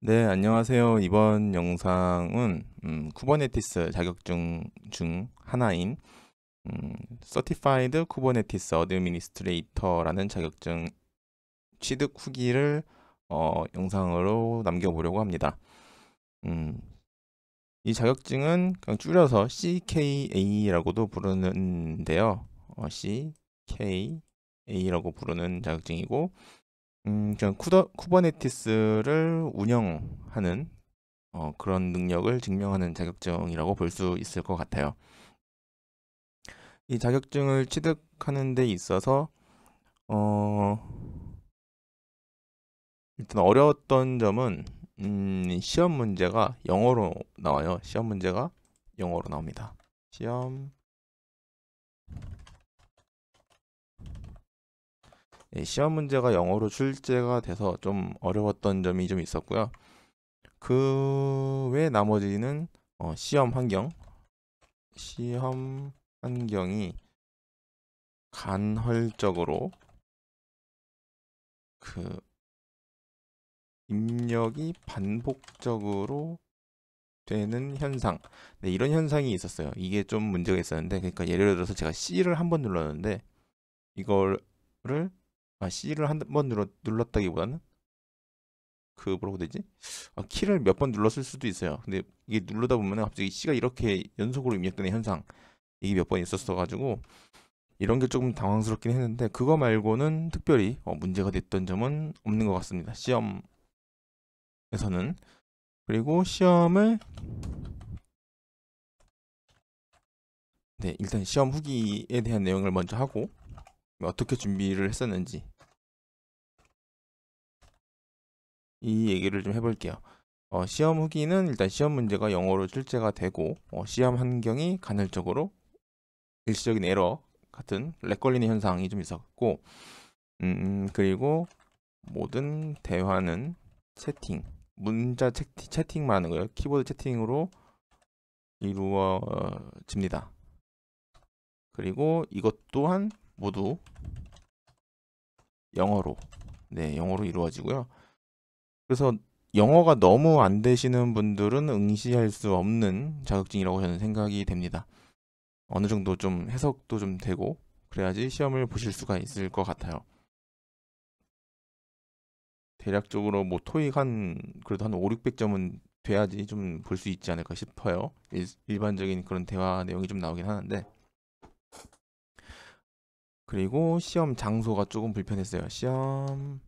네, 안녕하세요. 이번 영상은 쿠버네티스 자격증 중 하나인 Certified Kubernetes Administrator라는 자격증 취득 후기를 영상으로 남겨보려고 합니다. 음, 이 자격증은 그냥 줄여서 CKA라고도 부르는데요. CKA라고 부르는 자격증이고, 그냥 쿠버네티스를 운영하는 그런 능력을 증명하는 자격증이라고 볼 수 있을 것 같아요. 이 자격증을 취득하는 데 있어서 어, 일단 어려웠던 점은 시험 문제가 영어로 나와요. 시험 문제가 영어로 나옵니다. 시험 시험 문제가 영어로 출제가 돼서 좀 어려웠던 점이 좀 있었고요. 그 외 나머지는 시험 환경이 간헐적으로 그 입력이 반복적으로 되는 현상. 네, 이런 현상이 있었어요. 이게 좀 문제가 있었는데, 그러니까 예를 들어서 제가 C를 한 번 눌렀는데, 이거를, C를 한 번 눌렀다기보다는, 뭐라고 해야 되지? 키를 몇 번 눌렀을 수도 있어요. 근데 이게 누르다 보면 갑자기 C가 이렇게 연속으로 입력되는 현상, 이게 몇 번 있었어가지고, 이런 게 조금 당황스럽긴 했는데, 그거 말고는 특별히 문제가 됐던 점은 없는 것 같습니다. 시험에서는. 그리고 시험을 네, 일단 시험 후기에 대한 내용을 먼저 하고 어떻게 준비를 했었는지 이 얘기를 좀 해볼게요. 시험 후기는 일단 시험 문제가 영어로 출제가 되고 시험 환경이 간헐적으로 일시적인 에러 같은 렉 걸리는 현상이 좀 있었고 그리고 모든 대화는 채팅 문자 채팅만 하는 거예요. 키보드 채팅으로 이루어집니다. 그리고 이것 또한 모두 영어로 네, 영어로 이루어지고요. 그래서 영어가 너무 안 되시는 분들은 응시할 수 없는 자격증이라고 저는 생각이 됩니다. 어느 정도 좀 해석도 좀 되고 그래야지 시험을 보실 수가 있을 것 같아요. 대략적으로 뭐 토익 그래도 한 5, 600점은 돼야지 좀 볼 수 있지 않을까 싶어요. 일반적인 그런 대화 내용이 좀 나오긴 하는데 그리고 시험 장소가 조금 불편했어요. 시험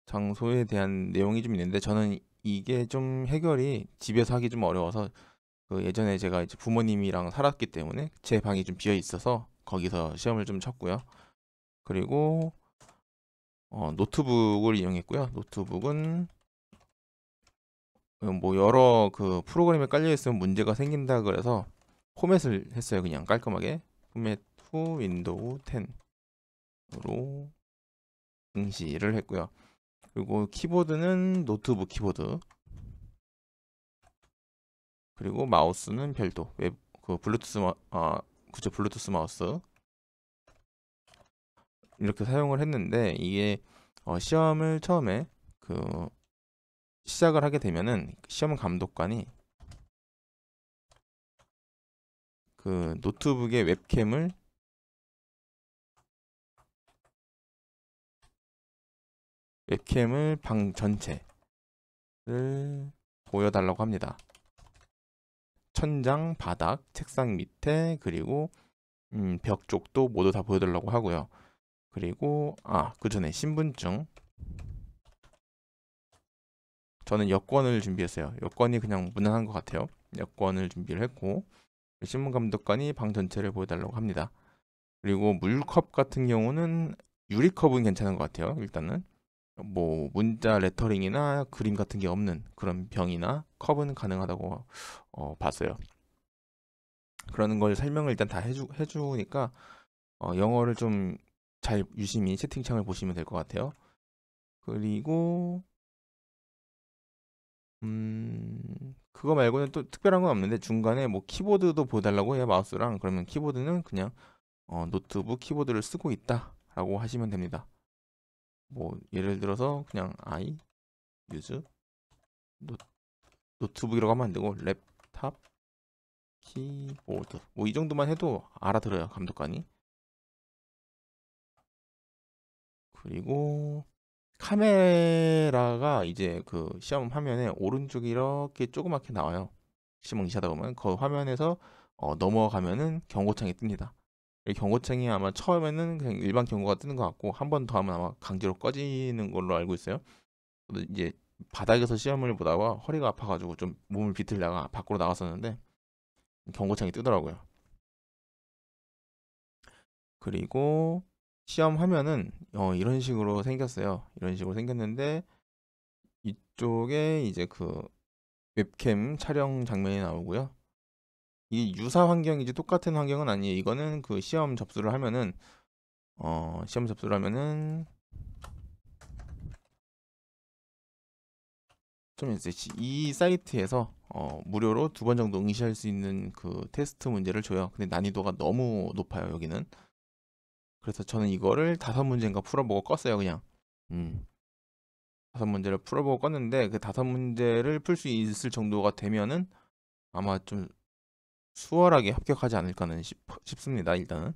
장소에 대한 내용이 좀 있는데 저는 이게 좀 해결이 집에서 하기 좀 어려워서 예전에 제가 이제 부모님이랑 살았기 때문에 제 방이 좀 비어 있어서 거기서 시험을 좀 쳤고요. 그리고 노트북을 이용했고요. 노트북은 뭐 여러 그 프로그램에 깔려 있으면 문제가 생긴다 그래서 포맷을 했어요. 그냥 깔끔하게 포맷 후 윈도우 10으로 응시를 했고요. 그리고 키보드는 노트북 키보드 그리고 마우스는 별도 블루투스 그죠, 블루투스 마우스 이렇게 사용을 했는데 이게 시험을 처음에 그 시작을 하게 되면은 시험 감독관이 그 노트북의 웹캠을 방 전체를 보여달라고 합니다. 천장, 바닥, 책상 밑에 그리고 벽 쪽도 모두 다 보여달라고 하고요. 그리고 그 전에 신분증 저는 여권을 준비했어요. 여권이 그냥 무난한 것 같아요. 여권을 준비를 했고 신문감독관이 방 전체를 보여달라고 합니다. 그리고 물컵 같은 경우는 유리컵은 괜찮은 것 같아요. 일단은 뭐 문자 레터링이나 그림 같은 게 없는 그런 병이나 컵은 가능하다고 봤어요. 그러는 걸 설명을 일단 다 해주니까 영어를 좀 잘 유심히 채팅창을 보시면 될 것 같아요. 그리고 그거 말고는 또 특별한 건 없는데 중간에 뭐 키보드도 보여달라고 해요. 마우스랑. 그러면 키보드는 그냥 노트북 키보드를 쓰고 있다라고 하시면 됩니다. 뭐 예를 들어서 그냥 I use 노트북이라고 하면 안 되고 랩탑 키보드 뭐 이 정도만 해도 알아들어요, 감독관이. 그리고 카메라가 이제 그 시험 화면에 오른쪽에 이렇게 조그맣게 나와요. 시험 응시하다 보면 그 화면에서 넘어가면은 경고창이 뜹니다. 이 경고창이 아마 처음에는 그냥 일반 경고가 뜨는 것 같고 한 번 더 하면 아마 강제로 꺼지는 걸로 알고 있어요. 저도 이제 바닥에서 시험을 보다가 허리가 아파가지고 좀 몸을 비틀다가 밖으로 나갔었는데 경고창이 뜨더라고요. 그리고 시험 화면은 이런 식으로 생겼어요. 이런 식으로 생겼는데 이쪽에 이제 그 웹캠 촬영 장면이 나오고요. 이 유사 환경이지 똑같은 환경은 아니에요. 이거는 그 시험 접수를 하면은 좀 있어요. 이 사이트에서 무료로 2번 정도 응시할 수 있는 그 테스트 문제를 줘요. 근데 난이도가 너무 높아요, 여기는. 그래서 저는 이거를 5문제인가 풀어보고 껐어요, 그냥. 음. 5문제를 풀어보고 껐는데 그 5문제를 풀 수 있을 정도가 되면은 아마 좀 수월하게 합격하지 않을까는 싶습니다, 일단은.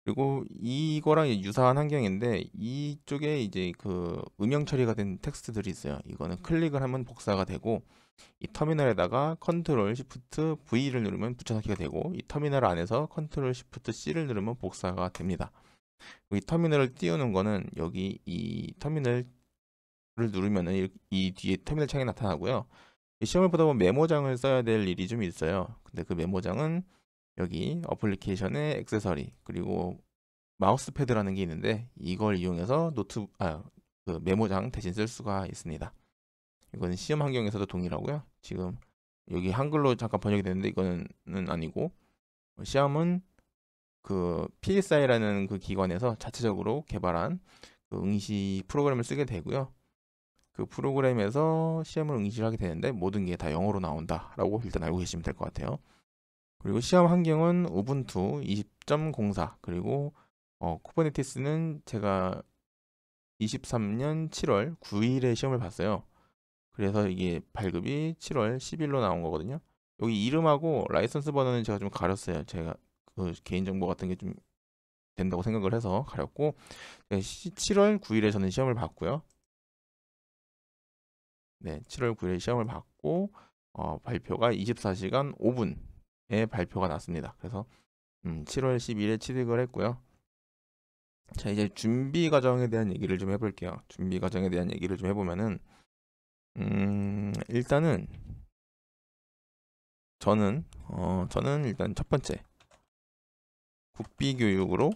그리고 이거랑 유사한 환경인데 이쪽에 이제 그 음영 처리가 된 텍스트들이 있어요. 이거는 클릭을 하면 복사가 되고 이 터미널에다가 컨트롤 시프트 V를 누르면 붙여넣기가 되고 이 터미널 안에서 컨트롤 시프트 C를 누르면 복사가 됩니다. 이 터미널을 띄우는 거는 여기 이 터미널을 누르면은 이 뒤에 터미널 창이 나타나고요. 이 시험을 보다 보면 메모장을 써야 될 일이 좀 있어요. 근데 그 메모장은 여기 어플리케이션의 액세서리 그리고 마우스 패드라는 게 있는데 이걸 이용해서 그 메모장 대신 쓸 수가 있습니다. 이거는 시험 환경에서도 동일하고요. 지금 여기 한글로 잠깐 번역이 되는데 이거는 아니고 시험은 그 PSI라는 그 기관에서 자체적으로 개발한 그 응시 프로그램을 쓰게 되고요. 그 프로그램에서 시험을 응시를 하게 되는데 모든 게 다 영어로 나온다라고 일단 알고 계시면 될 것 같아요. 그리고 시험 환경은 우분투 20.04 그리고 쿠버네티스는 제가 23년 7월 9일에 시험을 봤어요. 그래서 이게 발급이 7월 10일로 나온 거거든요. 여기 이름하고 라이선스 번호는 제가 좀 가렸어요. 제가 그 개인정보 같은 게 좀 된다고 생각을 해서 가렸고 7월 9일에 저는 시험을 봤고요. 네, 7월 9일에 시험을 봤고 발표가 24시간 5분에 발표가 났습니다. 그래서 7월 10일에 취득을 했고요. 자, 이제 준비 과정에 대한 얘기를 좀 해볼게요. 준비 과정에 대한 얘기를 좀 해보면은 일단은 저는 일단 첫 번째 국비 교육으로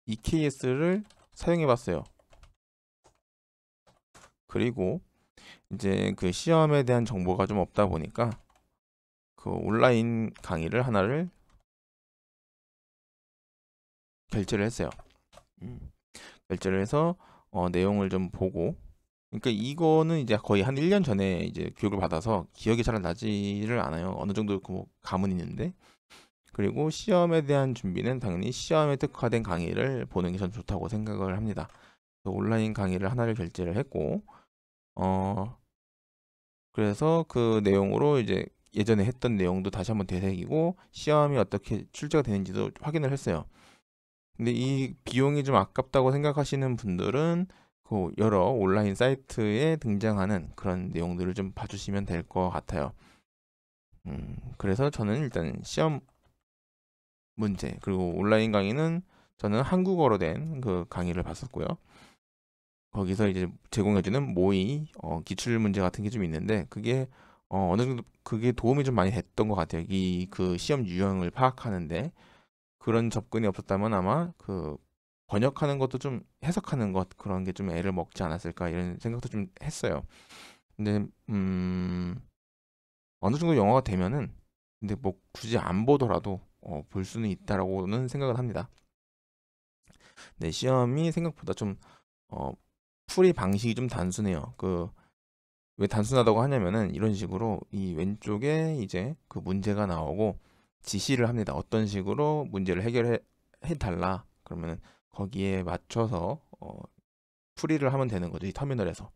EKS를 사용해봤어요. 그리고 이제 그 시험에 대한 정보가 좀 없다 보니까 그 온라인 강의를 하나를 결제를 했어요. 결제를 해서 내용을 좀 보고 그러니까 이거는 이제 거의 한 1년 전에 이제 교육을 받아서 기억이 잘 나지를 않아요. 어느 정도 그 감은 있는데 그리고 시험에 대한 준비는 당연히 시험에 특화된 강의를 보는 게 전 좋다고 생각을 합니다. 온라인 강의를 하나를 결제를 했고 그래서 그 내용으로 이제 예전에 했던 내용도 다시 한번 되새기고 시험이 어떻게 출제가 되는지도 확인을 했어요. 근데 이 비용이 좀 아깝다고 생각하시는 분들은 그 여러 온라인 사이트에 등장하는 그런 내용들을 좀 봐주시면 될 것 같아요. 그래서 저는 일단 시험 문제 그리고 온라인 강의는 저는 한국어로 된 그 강의를 봤었고요. 거기서 이제 제공해주는 모의 기출 문제 같은 게 좀 있는데 그게 어느 정도 그게 도움이 좀 많이 됐던 것 같아요. 이 그 시험 유형을 파악하는데 그런 접근이 없었다면 아마 그 번역하는 것도 좀 해석하는 것 그런 게 좀 애를 먹지 않았을까 이런 생각도 좀 했어요. 근데 어느 정도 영어가 되면은 근데 뭐 굳이 안 보더라도 볼 수는 있다라고는 생각을 합니다. 네, 시험이 생각보다 좀 풀이 방식이 좀 단순해요. 그 왜 단순하다고 하냐면은 이런 식으로 이 왼쪽에 이제 그 문제가 나오고 지시를 합니다. 어떤 식으로 문제를 해결해 달라. 그러면은 거기에 맞춰서 풀이를 하면 되는 거죠. 이 터미널에서.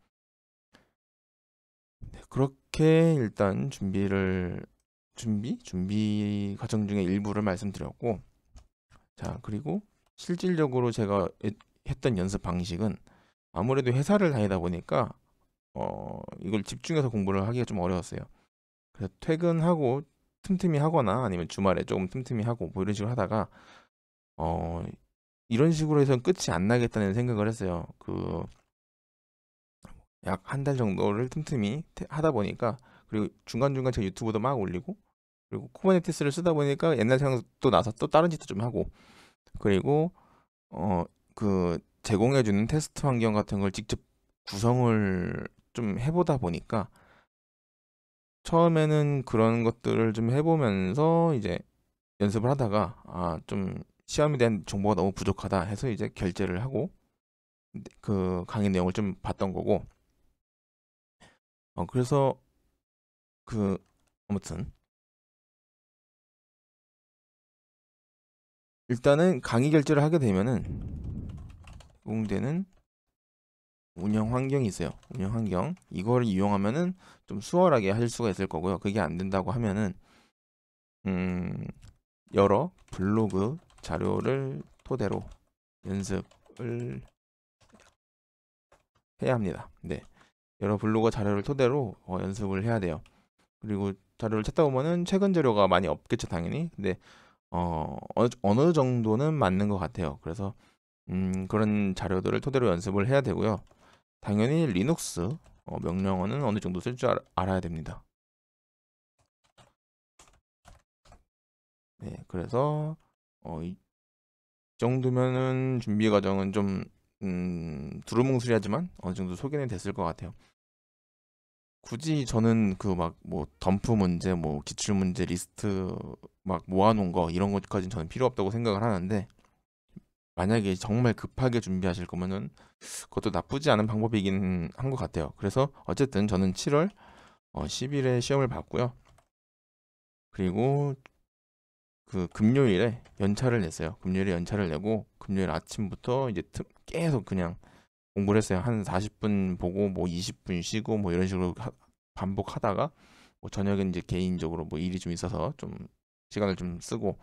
네, 그렇게 일단 준비 과정 중에 일부를 말씀드렸고, 자, 그리고 실질적으로 제가 했던 연습 방식은 아무래도 회사를 다니다 보니까 이걸 집중해서 공부를 하기가 좀 어려웠어요. 그래서 퇴근하고 틈틈이 하거나 아니면 주말에 조금 틈틈이 하고 뭐 이런 식으로 하다가 어 이런 식으로 해서는 끝이 안 나겠다는 생각을 했어요. 그 약 한 달 정도를 틈틈이 하다 보니까, 그리고 중간중간 제가 유튜브도 막 올리고, 그리고 쿠버네티스를 쓰다 보니까 옛날 생각도 나서 또 다른 짓도 좀 하고, 그리고 그 제공해주는 테스트 환경 같은 걸 직접 구성을 좀 해보다 보니까 처음에는 그런 것들을 좀 해보면서 이제 연습을 하다가 좀 시험에 대한 정보가 너무 부족하다 해서 이제 결제를 하고 그 강의 내용을 좀 봤던 거고, 그래서 그 아무튼 일단은 강의 결제를 하게 되면은 제공되는 운영 환경이 있어요. 운영 환경, 이걸 이용하면은 좀 수월하게 하실 수가 있을 거고요. 그게 안 된다고 하면은 여러 블로그 자료를 토대로 연습을 해야 합니다. 네, 여러 블로그 자료를 토대로 연습을 해야 돼요. 그리고 자료를 찾다 보면은 최근 자료가 많이 없겠죠, 당연히. 근데 어느 정도는 맞는 것 같아요. 그래서 그런 자료들을 토대로 연습을 해야 되고요. 당연히 리눅스 명령어는 어느 정도 쓸 줄 알아야 됩니다. 네, 그래서 이 정도면은 준비 과정은 좀 두루뭉술하지만 어느 정도 소개는 됐을 것 같아요. 굳이 저는 그 막 뭐 덤프 문제, 뭐 기출 문제 리스트 막 모아놓은 거 이런 것까지는 저는 필요 없다고 생각을 하는데, 만약에 정말 급하게 준비하실 거면은 그것도 나쁘지 않은 방법이긴 한 것 같아요. 그래서 어쨌든 저는 7월 10일에 시험을 봤고요. 그리고 그 금요일에 연차를 냈어요. 금요일에 연차를 내고 금요일 아침부터 이제 계속 그냥 공부를 했어요. 한 40분 보고 뭐 20분 쉬고 뭐 이런 식으로 반복하다가, 뭐 저녁엔 이제 개인적으로 뭐 일이 좀 있어서 좀 시간을 좀 쓰고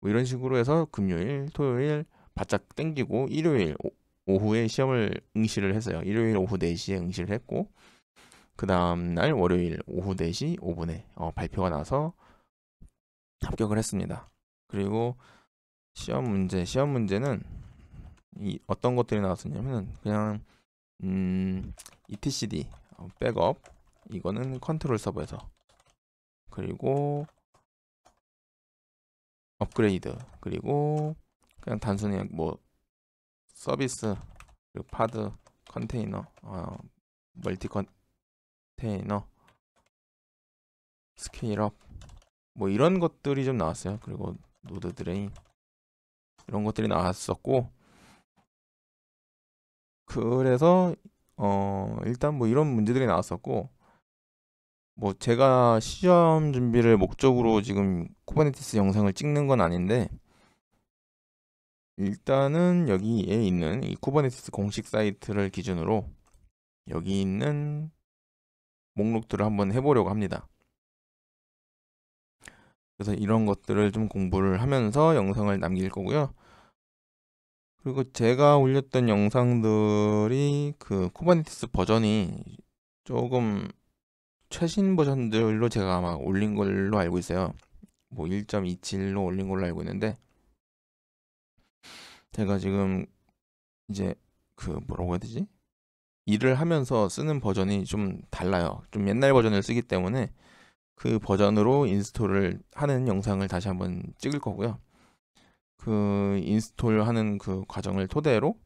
뭐 이런 식으로 해서 금요일, 토요일 바짝 땡기고 일요일 오후에 시험을 응시를 했어요. 일요일 오후 4시에 응시를 했고, 그 다음날 월요일 오후 4시 5분에 발표가 나서 합격을 했습니다. 그리고 시험 문제는 어떤 것들이 나왔었냐면 그냥 etcd 백업, 이거는 컨트롤 서버에서, 그리고 업그레이드, 그리고 그냥 단순히 뭐 서비스, 그리고 파드, 컨테이너, 멀티 컨테이너, 스케일업, 뭐 이런 것들이 좀 나왔어요. 그리고 노드 드레인, 이런 것들이 나왔었고, 그래서 일단 뭐 이런 문제들이 나왔었고, 뭐 제가 시험 준비를 목적으로 지금 쿠버네티스 영상을 찍는 건 아닌데, 일단은 여기에 있는 이 쿠버네티스 공식 사이트를 기준으로 여기 있는 목록들을 한번 해보려고 합니다. 그래서 이런 것들을 좀 공부를 하면서 영상을 남길 거고요. 그리고 제가 올렸던 영상들이 그 쿠버네티스 버전이 조금 최신 버전들로 제가 아마 올린 걸로 알고 있어요. 뭐 1.27로 올린 걸로 알고 있는데, 제가 지금 이제 그 뭐라고 해야 되지? 일을 하면서 쓰는 버전이 좀 달라요. 좀 옛날 버전을 쓰기 때문에 그 버전으로 인스톨을 하는 영상을 다시 한번 찍을 거고요. 그 인스톨하는 그 과정을 토대로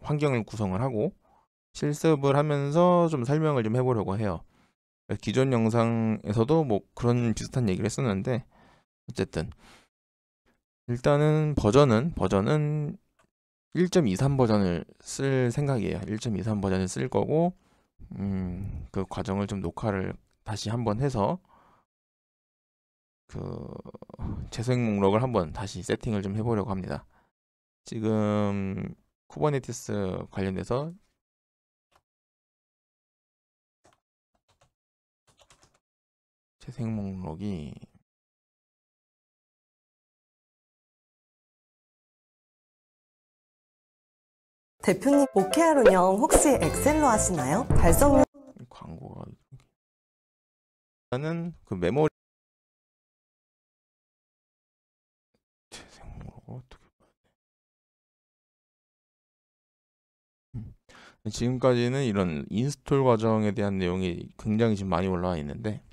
환경을 구성을 하고 실습을 하면서 좀 설명을 좀 해보려고 해요. 기존 영상에서도 뭐 그런 비슷한 얘기를 했었는데, 어쨌든 일단은 버전은 1.23 버전을 쓸 생각이에요. 1.23 버전을 쓸 거고, 그 과정을 좀 녹화를 다시 한번 해서 그 재생 목록을 한번 다시 세팅을 좀 해보려고 합니다. 지금 쿠버네티스 관련돼서 재생 목록이 대표님, OKR 운영 혹시 엑셀로 하시나요? 달성률 광고가 일단은 그 메모리 재생 목록을 어떻게 봐야 돼? 지금까지는 이런 인스톨 과정에 대한 내용이 굉장히 지금 많이 올라와 있는데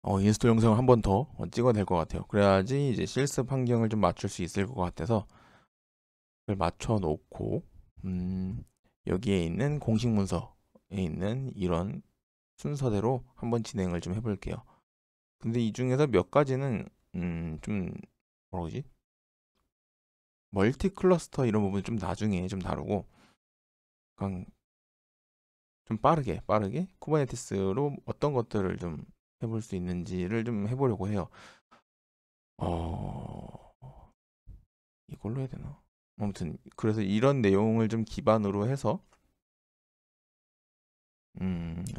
인스톨 영상을 한 번 더 찍어야 될 것 같아요. 그래야지 이제 실습 환경을 좀 맞출 수 있을 것 같아서 그걸 맞춰 놓고 여기에 있는 공식 문서에 있는 이런 순서대로 한번 진행을 좀 해볼게요. 근데 이 중에서 몇 가지는 좀 뭐라 그러지? 멀티 클러스터 이런 부분 좀 나중에 좀 다루고 그냥 좀 빠르게 쿠버네티스로 어떤 것들을 좀 해볼 수 있는지를 좀 해보려고 해요. 이걸로 해야 되나? 아무튼 그래서 이런 내용을 좀 기반으로 해서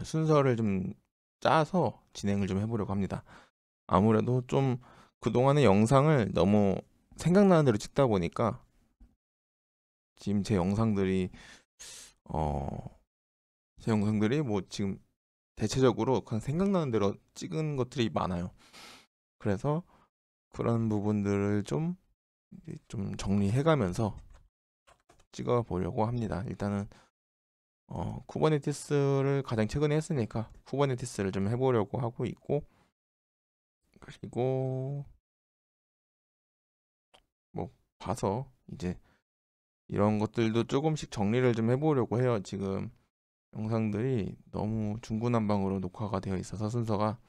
순서를 좀 짜서 진행을 좀 해보려고 합니다. 아무래도 좀 그동안의 영상을 너무 생각나는 대로 찍다 보니까 지금 제 영상들이 뭐 지금 대체적으로 그냥 생각나는 대로 찍은 것들이 많아요. 그래서 그런 부분들을 좀 정리해가면서 찍어 보려고 합니다. 일단은 쿠버네티스를 가장 최근에 했으니까 쿠버네티스를 좀 해보려고 하고 있고, 그리고 뭐 봐서 이제 이런 것들도 조금씩 정리를 좀 해보려고 해요. 지금 영상들이 너무 중구난방으로 녹화가 되어 있어서 순서가.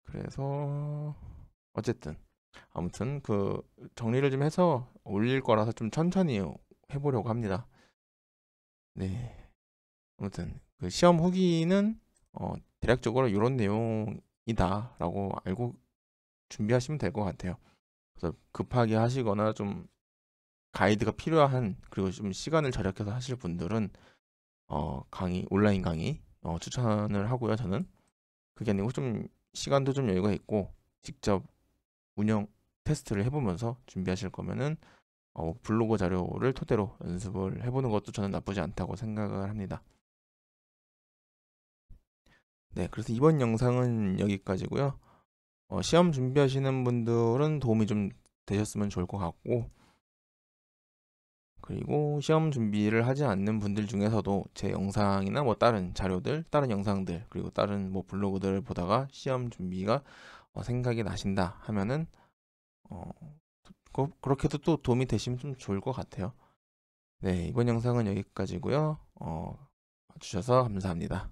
그래서 어쨌든 아무튼 그 정리를 좀 해서 올릴 거라서 좀 천천히 해보려고 합니다. 네. 아무튼 그 시험 후기는 대략적으로 이런 내용이다라고 알고 준비하시면 될 것 같아요. 그래서 급하게 하시거나 좀 가이드가 필요한, 그리고 좀 시간을 절약해서 하실 분들은 온라인 강의 추천을 하고요. 저는 그게 아니고 좀 시간도 좀 여유가 있고 직접 운영 테스트를 해보면서 준비하실 거면은 블로그 자료를 토대로 연습을 해보는 것도 저는 나쁘지 않다고 생각을 합니다. 네, 그래서 이번 영상은 여기까지고요. 시험 준비하시는 분들은 도움이 좀 되셨으면 좋을 것 같고, 그리고 시험 준비를 하지 않는 분들 중에서도 제 영상이나 뭐 다른 자료들, 다른 영상들, 그리고 다른 뭐 블로그들을 보다가 시험 준비가 생각이 나신다 하면은 그렇게 해도 또 도움이 되시면 좀 좋을 것 같아요. 네, 이번 영상은 여기까지고요. 봐주셔서 감사합니다.